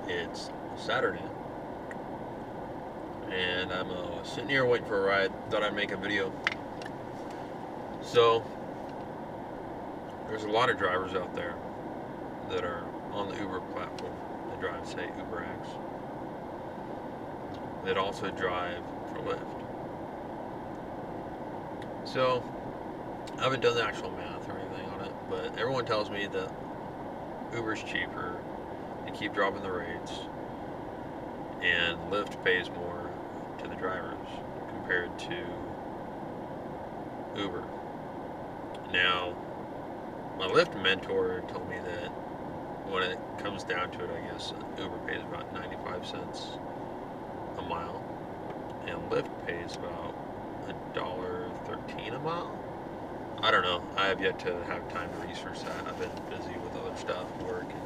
It's Saturday, and I'm sitting here waiting for a ride. Thought I'd make a video. So, there's a lot of drivers out there that are on the Uber platform that drive, say, UberX, that also drive for Lyft. So, I haven't done the actual math or anything on it, but everyone tells me that Uber's cheaper, they keep dropping the rates, and Lyft pays more to the drivers compared to Uber. Now, my Lyft mentor told me that when it comes down to it, I guess Uber pays about 95 cents a mile, and Lyft pays about $1.13 a mile. I don't know. I have yet to have time to research that. I've been busy with other stuff, work, and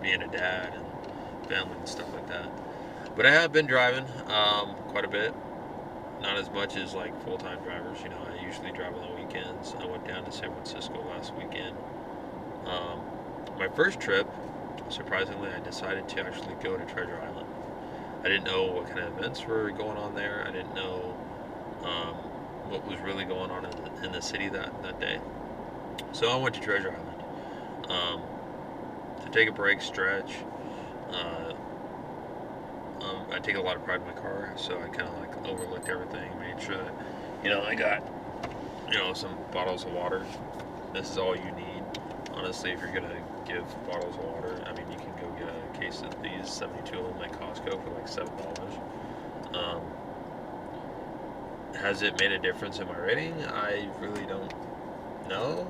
being a dad, and family and stuff like that. But I have been driving quite a bit. Not as much as like full-time drivers. You know, I usually drive on the weekends. I went down to San Francisco last weekend. My first trip, surprisingly, I decided to actually go to Treasure Island. I didn't know what kind of events were going on there. I didn't know what was really going on in the city that day. So I went to Treasure Island to take a break, stretch. Uh, I take a lot of pride in my car, so I kind of like overlooked everything, made sure that, I got, some bottles of water. This is all you need. Honestly, if you're going to give bottles of water, I mean, you can go get a case of these, 72 of them at Costco for like $7. Has it made a difference in my rating? I really don't know.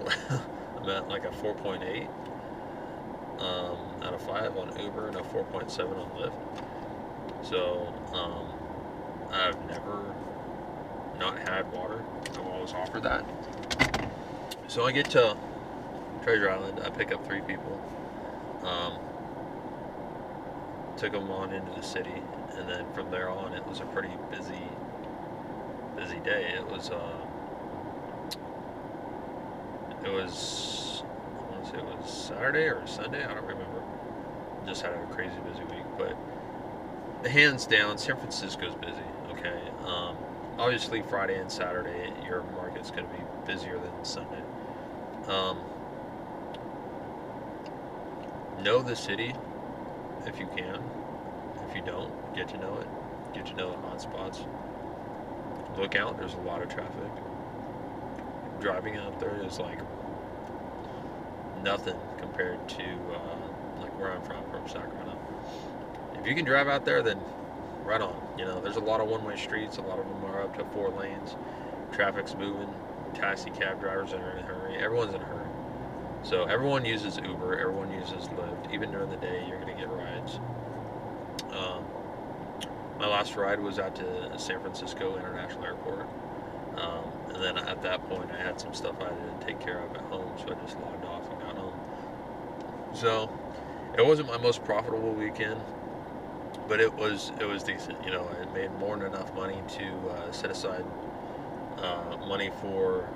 I'm at like a 4.8 out of 5 on Uber and a 4.7 on Lyft. So, I've never not had water. I've always offered that. So I get to Treasure Island. I pick up 3 people. Took them on into the city, and then from there on, it was a pretty busy day. It was I want to say it was Saturday or Sunday. I don't remember. Just had a crazy busy week, but hands down, San Francisco's busy. Okay, obviously Friday and Saturday, your market's going to be busier than Sunday. Know the city if you can. If you don't, get to know it. Get to know the hot spots. Look out, there's a lot of traffic. Driving out there is like nothing compared to like where I'm from Sacramento. If you can drive out there, then right on. There's a lot of one-way streets. A lot of them are up to 4 lanes. Traffic's moving. Taxi cab drivers are in a hurry. Everyone's in a hurry. So everyone uses Uber. Everyone uses Lyft. Even during the day, you're going to get rides. My last ride was out to San Francisco International Airport. And then at that point, I had some stuff I had to take care of at home, so I just logged off and got home. So it wasn't my most profitable weekend, but it was decent. I made more than enough money to set aside money for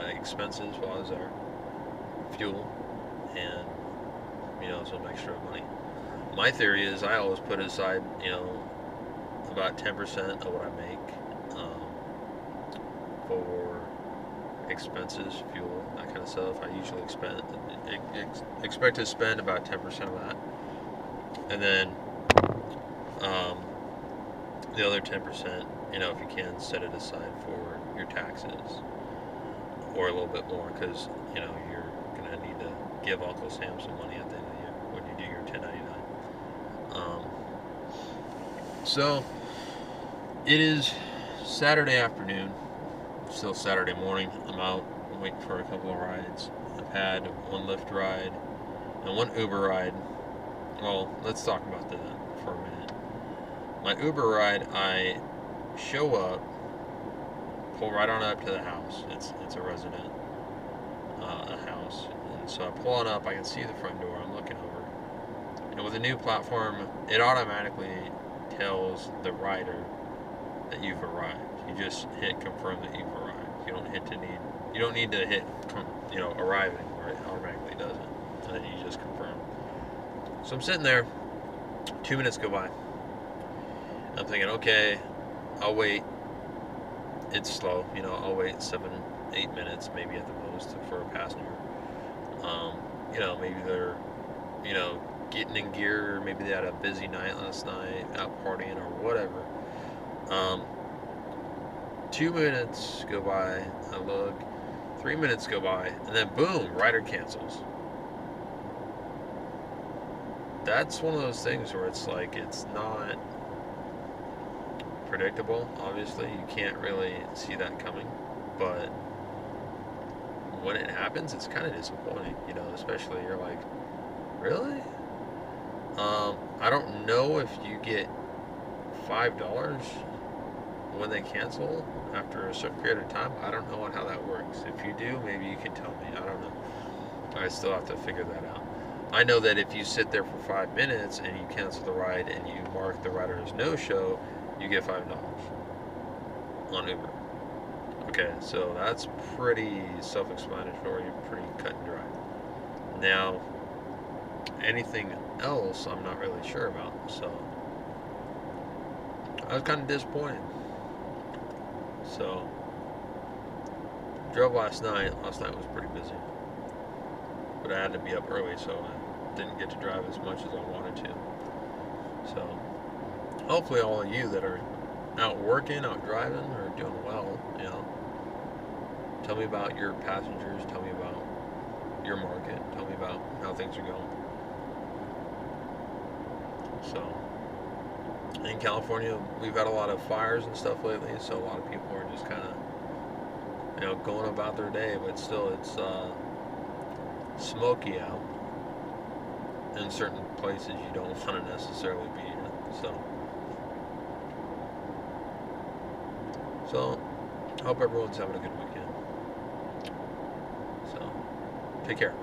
expenses while I was there, fuel, and some extra money. My theory is I always put aside about 10% of what I make for expenses, fuel, that kind of stuff. I usually expect to spend about 10% of that, and then the other 10%, if you can, set it aside for your taxes, or a little bit more, because you're gonna need to give Uncle Sam some money at the end of the year when you do your 1099. So it is Saturday afternoon, still Saturday morning. I'm out. I'm waiting for a couple of rides. I've had one Lyft ride and one Uber ride. Well, let's talk about that for a minute. My Uber ride, I show up, pull right on up to the house. It's a resident a house, and so I pull on up. I can see the front door. I'm looking over, and with the new platform, it automatically tells the rider that you've arrived. You just hit confirm that you've arrived. You don't need to hit arriving, or it automatically does it, and then you just confirm. So I'm sitting there, 2 minutes go by. I'm thinking, okay, I'll wait. It's slow, I'll wait 7, 8 minutes, maybe at the most, for a passenger. Maybe they're, getting in gear, or maybe they had a busy night last night, out partying or whatever. 2 minutes go by, I look, 3 minutes go by, and then boom, rider cancels. That's one of those things where it's like, it's not predictable, obviously. You can't really see that coming, but when it happens, it's kind of disappointing, especially you're like, really? I don't know if you get $5 when they cancel after a certain period of time. I don't know how that works. If you do, maybe you can tell me. I don't know. I still have to figure that out. I know that if you sit there for 5 minutes and you cancel the ride and you mark the rider as no-show, you get $5 on Uber. Okay, so that's pretty self-explanatory, pretty cut and dry. Now, anything else I'm not really sure about, so I was kind of disappointed. So, drove last night. Last night was pretty busy, but I had to be up early, so I didn't get to drive as much as I wanted to. So, hopefully all of you that are out working, out driving, are doing well, Tell me about your passengers. Tell me about your market. Tell me about how things are going. So, in California, we've had a lot of fires and stuff lately, so a lot of people are just kind of, going about their day, but still it's smoky out in certain places you don't want to necessarily be in. So I hope everyone's having a good weekend. So, take care.